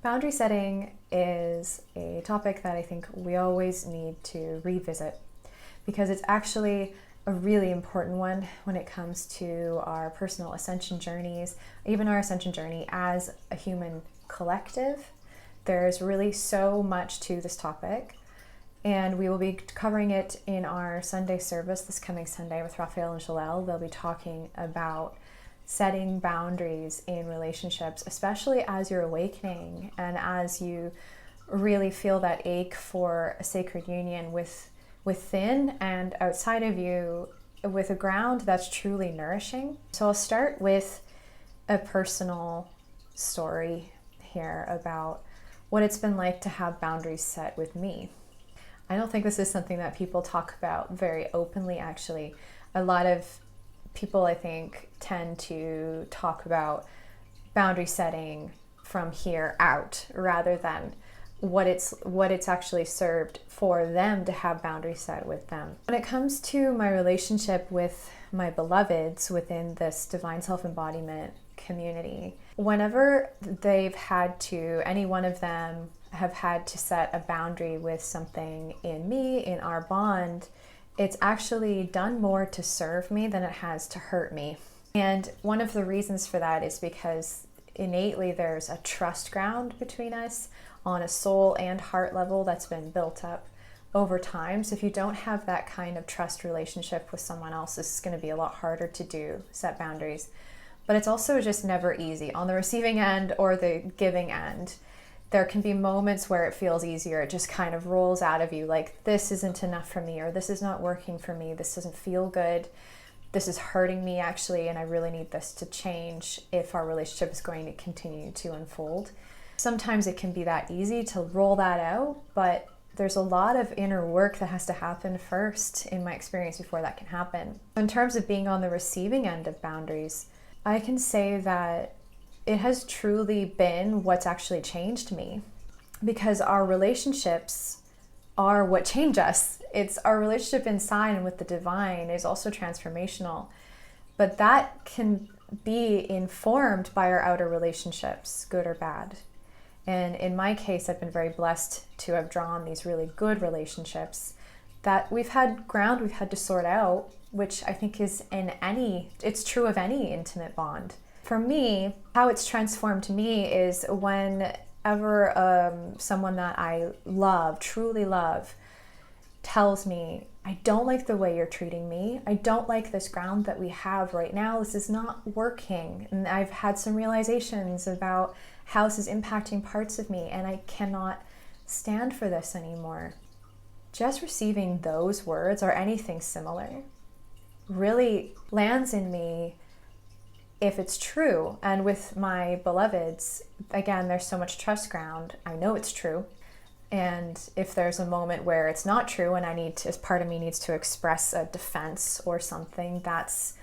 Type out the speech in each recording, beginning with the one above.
Boundary setting is a topic that I think we always need to revisit because it's actually a really important one when it comes to our personal ascension journeys, even our ascension journey as a human collective. There's really so much to this topic, and we will be covering it in our Sunday service this coming Sunday with Raphael and Jelelle. They'll be talking about setting boundaries in relationships, especially as you're awakening and as you really feel that ache for a sacred union within and outside of you, with a ground that's truly nourishing. So I'll start with a personal story here about what it's been like to have boundaries set with me. I don't think this is something that people talk about very openly, actually. A lot of people, I think, tend to talk about boundary setting from here out rather than what it's actually served for them to have boundaries set with them. When it comes to my relationship with my beloveds within this divine self-embodiment community, whenever any one of them have had to set a boundary with something in me, in our bond, it's actually done more to serve me than it has to hurt me. And one of the reasons for that is because innately there's a trust ground between us on a soul and heart level that's been built up over time. So if you don't have that kind of trust relationship with someone else, this is going to be a lot harder to set boundaries. But it's also just never easy on the receiving end or the giving end. There can be moments where it feels easier. It just kind of rolls out of you like, this isn't enough for me, or this is not working for me. This doesn't feel good. This is hurting me actually, and I really need this to change if our relationship is going to continue to unfold. Sometimes it can be that easy to roll that out, but there's a lot of inner work that has to happen first, in my experience, before that can happen. In terms of being on the receiving end of boundaries, I can say that it has truly been what's actually changed me, because our relationships are what change us. It's our relationship inside and with the divine is also transformational, but that can be informed by our outer relationships, good or bad. And in my case, I've been very blessed to have drawn these really good relationships that we've had to sort out, which I think is it's true of any intimate bond. For me, how it's transformed me is whenever someone that I love, truly love, tells me, I don't like the way you're treating me. I don't like this ground that we have right now. This is not working. And I've had some realizations about how this is impacting parts of me, and I cannot stand for this anymore. Just receiving those words or anything similar really lands in me if it's true. And with my beloveds, again, there's so much trust ground. I know it's true. And if there's a moment where it's not true and part of me needs to express a defense or something, that's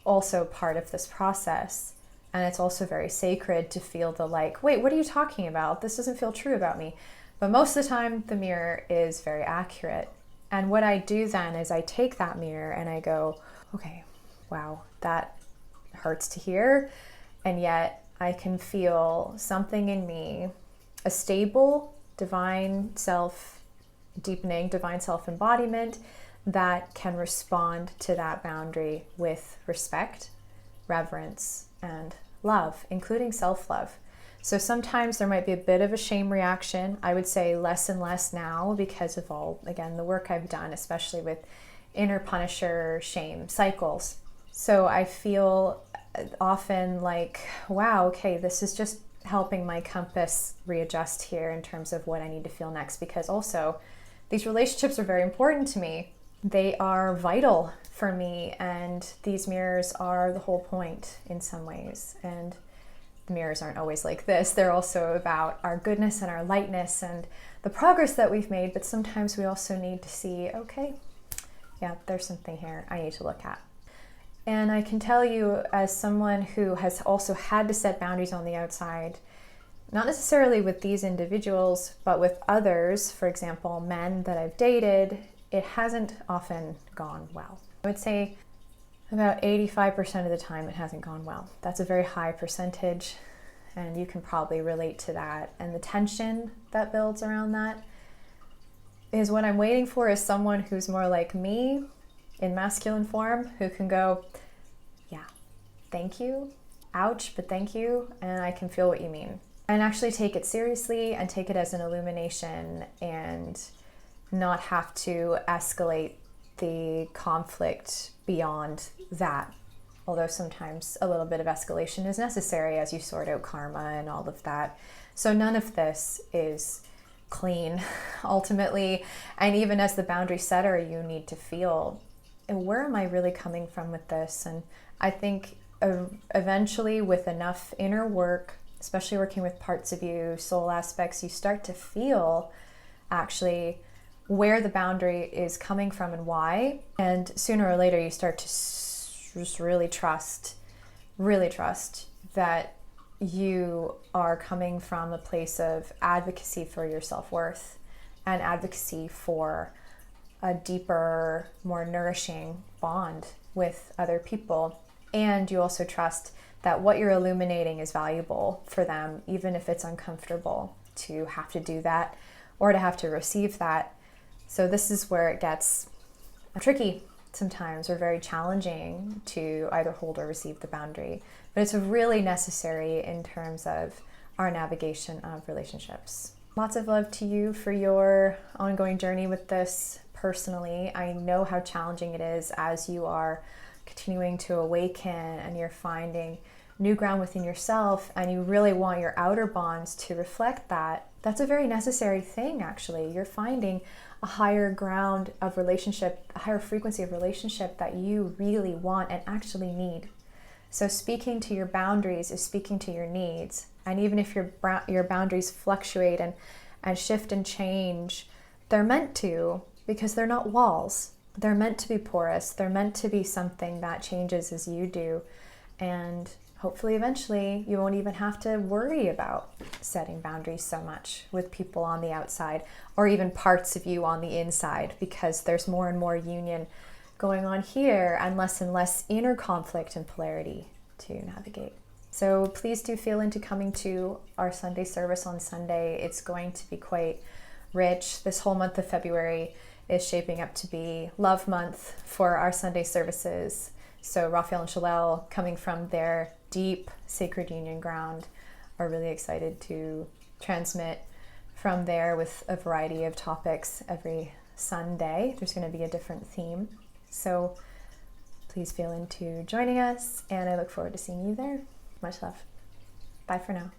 also part of this process. And it's also very sacred to feel wait, what are you talking about? This doesn't feel true about me. But most of the time, the mirror is very accurate. And what I do then is I take that mirror and I go, okay, wow, that hurts to hear, and yet I can feel something in me, a stable divine self, deepening divine self-embodiment that can respond to that boundary with respect, reverence, and love, including self-love. So sometimes there might be a bit of a shame reaction. I would say less and less now because of all, again, the work I've done, especially with inner punisher shame cycles. So I feel often like, wow, okay, this is just helping my compass readjust here in terms of what I need to feel next, because also these relationships are very important to me. They are vital for me, and these mirrors are the whole point in some ways. And the mirrors aren't always like this. They're also about our goodness and our lightness and the progress that we've made, but sometimes we also need to see, okay, yeah, there's something here I need to look at. And I can tell you, as someone who has also had to set boundaries on the outside, not necessarily with these individuals, but with others, for example, men that I've dated, it hasn't often gone well. I would say about 85% of the time it hasn't gone well. That's a very high percentage. and you can probably relate to that. And the tension that builds around that is what I'm waiting for is someone who's more like me in masculine form, who can go, yeah, thank you, ouch, but thank you, and I can feel what you mean. And actually take it seriously and take it as an illumination and not have to escalate the conflict beyond that. Although sometimes a little bit of escalation is necessary as you sort out karma and all of that. So none of this is clean ultimately. And even as the boundary setter, you need to feel, where am I really coming from with this? And I think eventually with enough inner work, especially working with parts of you, soul aspects, you start to feel actually where the boundary is coming from and why. And sooner or later you start to just really trust that you are coming from a place of advocacy for your self-worth and advocacy for a deeper, more nourishing bond with other people. And you also trust that what you're illuminating is valuable for them, even if it's uncomfortable to have to do that or to have to receive that. So this is where it gets tricky sometimes, or very challenging to either hold or receive the boundary. But it's really necessary in terms of our navigation of relationships. Lots of love to you for your ongoing journey with this personally. I know how challenging it is as you are continuing to awaken and you're finding new ground within yourself, and you really want your outer bonds to reflect that. That's a very necessary thing, actually. You're finding a higher ground of relationship, a higher frequency of relationship that you really want and actually need. So speaking to your boundaries is speaking to your needs. And even if your boundaries fluctuate and shift and change, they're meant to, because they're not walls. They're meant to be porous. They're meant to be something that changes as you do. And hopefully eventually you won't even have to worry about setting boundaries so much with people on the outside, or even parts of you on the inside, because there's more and more union going on here and less inner conflict and polarity to navigate. So please do feel into coming to our Sunday service on Sunday. It's going to be quite rich. This whole month of February is shaping up to be Love Month for our Sunday services. So Raphael and Jelelle, coming from their deep sacred union ground, are really excited to transmit from there with a variety of topics every Sunday. There's going to be a different theme. So please feel into joining us, and I look forward to seeing you there. Much love. Bye for now.